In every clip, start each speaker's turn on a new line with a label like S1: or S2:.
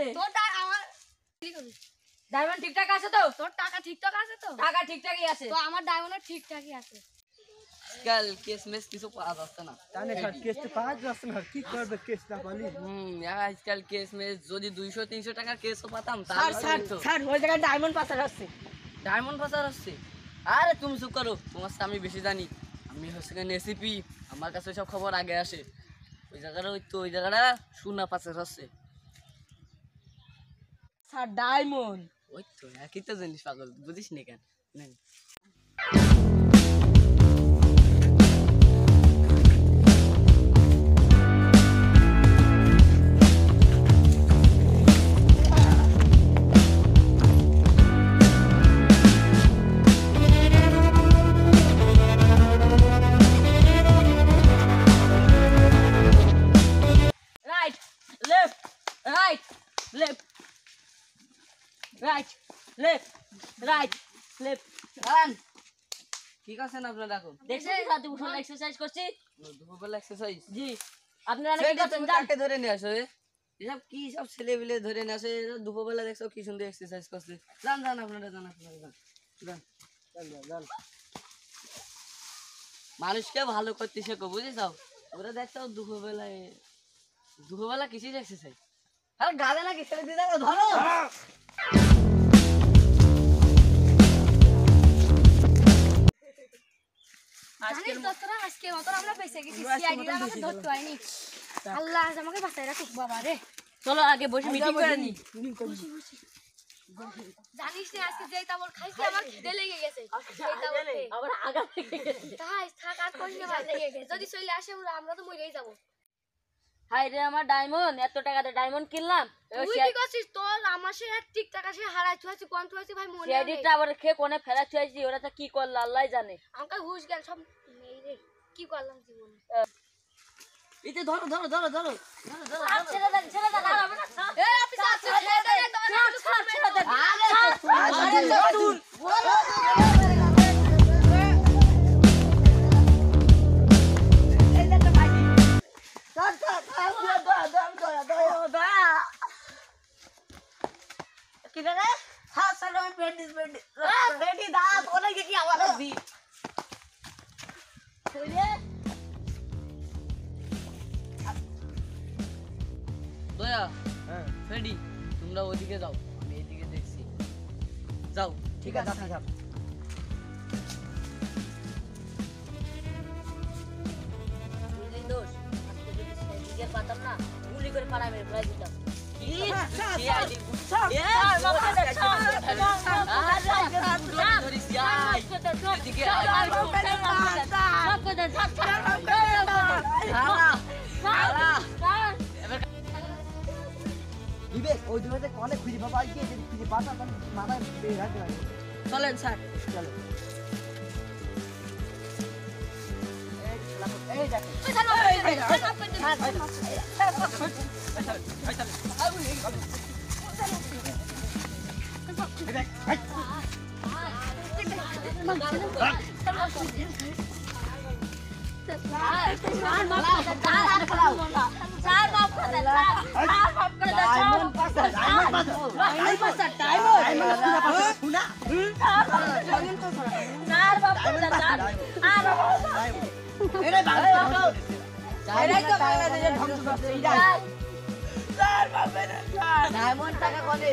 S1: দে
S2: তোর আমার কি করবি
S1: ডায়মন্ড ঠিকঠাক আছে তো
S2: তোর টাকা ঠিকঠাক আছে তো
S1: টাকা ঠিকঠাকই আছে
S2: তো আমার ডায়মন্ড ঠিকঠাকই আছে
S3: কাল কেস মেস কিছু পাওয়া যাচ্ছে না
S4: জানে স্যার কেসটা পাওয়া যাচ্ছে না কি করবে কেস না পালি
S3: আজকাল কেস মেস যদি 200-300 টাকার কেসও পাতাম
S1: স্যার
S3: তাহলে
S1: স্যার স্যার ওই জায়গায় ডায়মন্ড পাচার হচ্ছে
S3: ডায়মন্ড পাচার হচ্ছে আরে তুমি চুপ করো তোমার আমি বেশি জানি আমি হচ্ছে এসিপি আমার কাছে সব খবর আগে আসে ওই জায়গাটা সোনা পাচার হচ্ছে
S1: স্যার ডায়মন্ড
S3: ওই তো একই তো জিনিস পাগল বুঝিস নি কেন নেন ঠিক আছে না আপনারা এখন
S1: দেখছেন স্যার দুপুরবেলা এক্সারসাইজ করছি
S3: দুপুরবেলা এক্সারসাইজ
S1: জি আপনারা কি করছেন জান
S3: কাকে ধরে নিয়ে আসো এসব কি সব ছেলে বিলে ধরে নিয়ে আসে দুপুরবেলা দেখছো কি সুন্দর এক্সারসাইজ করছে যান আপনারা যান মানুষকে ভালো করতে শেখো বুঝেছো ওরা দেখছো দুপুরবেলা কিসের এক্সারসাইজ আর গালে না কিসের দিদা ধরো
S2: জানিস তো তোরা আজকে মতন আমরা পেছে গেছি সিআইডি আমাকে ধরতে হয়নি আল্লাহ আজ আমাকে বাঁচাই রাখুক বাবা রে
S1: চলো আগে বসে মিটিং করে নি
S2: জানিস না আজকে যেই তাবল খাইছি আমার খিদে লেগে গেছে সেই তাবল
S1: আবার আগা থেকে
S2: তাই থাক আর কইস না ভাই লেগে গেছে যদি চলে আসে আমরা তো মরেই যাব
S1: হাই রে আমার ডায়মন্ড এত টাকা দিয়ে ডায়মন্ড কিনলাম
S2: তুই কি করছিস তোর আমার সে ঠিক টাকা সে হারাই তুইছি কোন তুইছি ভাই মনে নেই
S1: সিআইডিটা আবার খেয়ে কোনে ফেলা ছুঁয়েছি ওরা তো কি করলো আল্লাহই জানে
S2: আমাকে হুশ জ্ঞান সব নেই রে কি করলাম জীবনে
S3: এই ধরো
S1: ছেড়ে দেন আর হবে না
S2: এই অফিসার ছেড়ে দে
S1: ছেড়ে দেন কি রে হ্যাঁ স্যার আমি পেন্ডিস দা তোনে কি আওয়াজ দি কইলে
S3: দয়া
S4: হ্যাঁ
S3: ফ্রেডি তোমরা ওদিকে যাও আমি এইদিকে দেখছি যাও
S4: ঠিক আছে আপনি যান
S1: বুঝলি দোষ আজকে যদি সিআইডি পাতাম না গুলি করে পাড়ায় মেরে ফেলাই দিতাম
S4: বিবেক ওই দুটোতে কলে খুঁজে পাবা গিয়ে যদি খুঁজে পাতা তাহলে মাথায় বের রাখতে পারবে
S1: চলেন স্যার
S4: চলো এই দেখো
S1: ডায়মন্ড টাকা কলে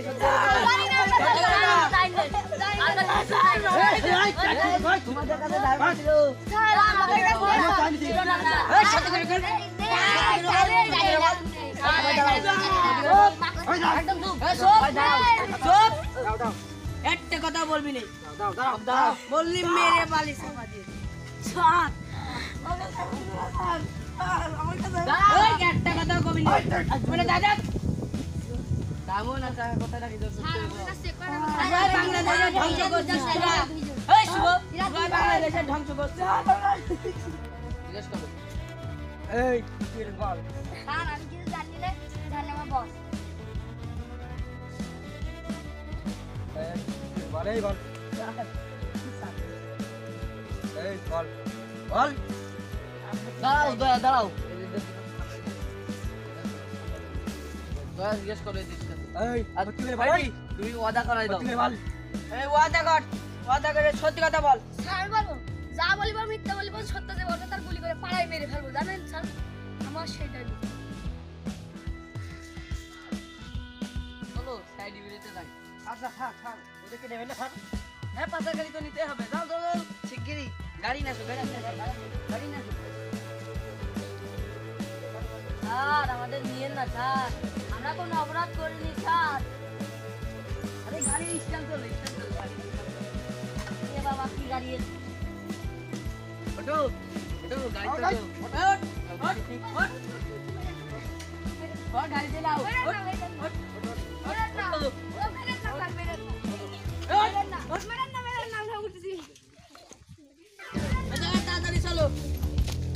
S1: তোমাদের কাছে ডায়মন্ড ছিল একটা কথা বলবি না বললি মেরে বালি সমাজে একটা কথা কবি না দাদা
S3: কেমন আছে কথাটা কি
S1: বাংলাদেশের ধ্বংস করছিস তোরা এই শুভ বাংলাদেশের ধ্বংস করছিস
S3: জিজ্ঞেস করো
S4: এই কি বল
S2: স্যার আমি কিছু জানি না জানি আমার বস
S4: এই বল এই বল বল
S3: দাঁড়াও দাঁড়াও দয়া জিজ্ঞেস করো
S4: এই
S3: আর
S4: সত্যি করে বল
S3: ভাই, তুমি ওয়াদা করাই দাও।
S4: সত্যি করে বল
S3: এই ওয়াদা কর, ওয়াদা করে সত্যি কথা বল।
S2: স্যার আমি বলবো যা বলিব মিথ্যা বলিব সত্য যে বলবো তার গুলি করে পাড়ায় মেরে ফেলবো জানেন স্যার আমার সেটাই
S3: চলো সাইডে বেরোতে যাই।
S4: আচ্ছা থাক থাক ওদেরকে নেবেন না থাক
S3: হ্যাঁ পাশার গাড়ি তো নিতে হবে, যাও যাও যাও শিগগিরই গাড়ি না গাড়ি না।
S1: স্যার আমাদের নিয়েন না স্যার, আমরা কোনো অপরাধ করিনি স্যার।
S3: আরে গাড়ি স্ট্যান্ড চলো গাড়ি।
S1: এ বাবা কি গাড়ি এসে
S3: ওঠো ওঠো গাড়ি
S4: ওঠ,
S3: চলো।
S4: ওঠ,
S3: ওঠ ওঠ ওঠ ওঠ গাড়িতে নাও।
S2: মেরে
S3: ওঠ
S2: না
S3: ওঠ
S2: মেরে না
S3: ওঠ।
S2: ও মেরে না স্যার মেরে না মেরে না আমরা উঠছি
S3: আচ্ছা তাড়াতাড়ি চলো।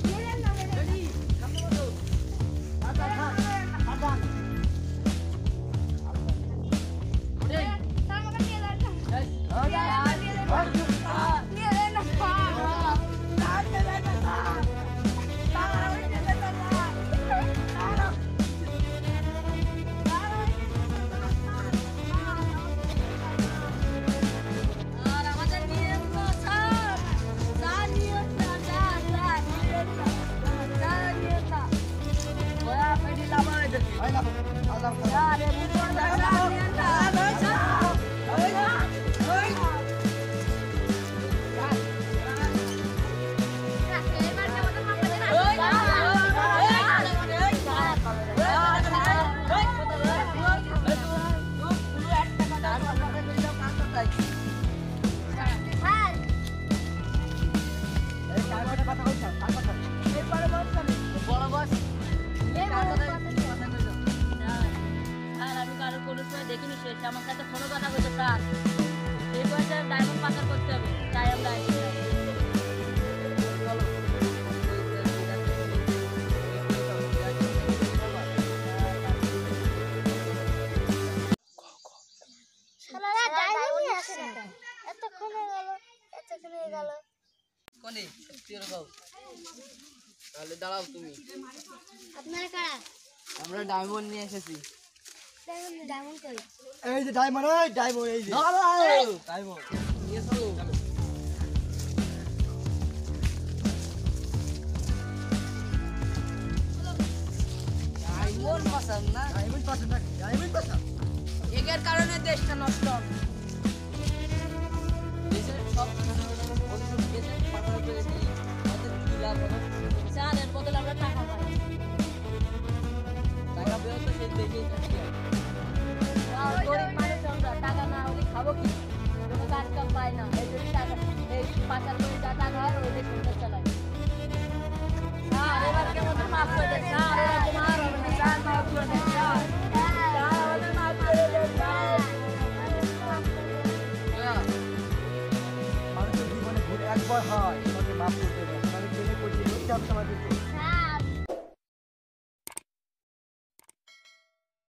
S2: মেরে না
S3: রেডি সামনে বসো।
S4: আচ্ছা থাক সাবধান
S3: ওঠে
S2: স্যার আমাকে নিয়ে যান না
S3: এই,
S2: নিয়ে যান না স্যার নিয়ে যান না স্যার আমাকে নিয়ে যান না
S1: আর আমাদের নিয়েন না স্যার, স্যার নিয়েন না স্যার, স্যার নিয়েন না, স্যার নিয়েন না।
S3: ওরা পেটি লাভা হয়ে যাচ্ছে।
S4: এই না আল্লাহ
S1: স্যার এ বুঝুন না, স্যার নিয়েন না।
S2: এবার কেমন মামলা দেন স্যার
S4: এই কার কথা কথা কইছ কার কথা
S3: বড় বস
S1: স্যার আমি কারোর কোনো সময় দেখিনি, সে আমার সাথে ফোনও কথা বলছে স্যার। এই বয়সে ডায়মন্ড পাচার করতে হবে, তাই আমরা এসেছি।
S2: শালারা ডায়মন্ড নিয়ে আসে না এতক্ষণ হয়ে গেল
S3: কোনে সত্যি করে কও। তাহলে দাঁড়াও তুমি,
S2: আপনারা কারা
S3: আমরা ডায়মন্ড নিয়ে এসেছি।
S2: ডায়মন্ড কই
S4: এই যে ডায়মন্ড এই ডায়মন্ড এই যে
S3: দাঁড়াও
S4: ডায়মন্ড
S3: নিয়ে চলো। ডায়মন্ড পাচার না,
S4: ডায়মন্ড পাস না ডায়মন্ড পাস
S3: এর কারণে দেশটা নষ্ট হবে। দেশের সব অন্য দেশের পাচার করে দিই, আমাদের কি লাভ হবে?
S1: স্যার এর বদলে আমরা টাকা পাই।
S3: টাকা পেয়েও তো সেই দেশেই থাকতে হবে।
S1: আর গরিব মানুষ আমরা, টাকা না হলে খাবো কি? কোনো কাজ কাম পাই না, এই জন্য টাকা এই পাচার করে যা টাকা হয় ওই দিয়ে সংসার চালাই। স্যার এবার কেমন মাফ করে দেন স্যার, এরকম আর হবে না স্যার, মাফ করে দেন স্যার। স্যার আমাদের মাফ করে দেন স্যার।
S3: হ্যাঁ,
S4: মানুষের জীবনে ভুল একবার হয় তোমাকে মাফ করতে হবে মানে জেনে করতে হচ্ছে আমাদেরকে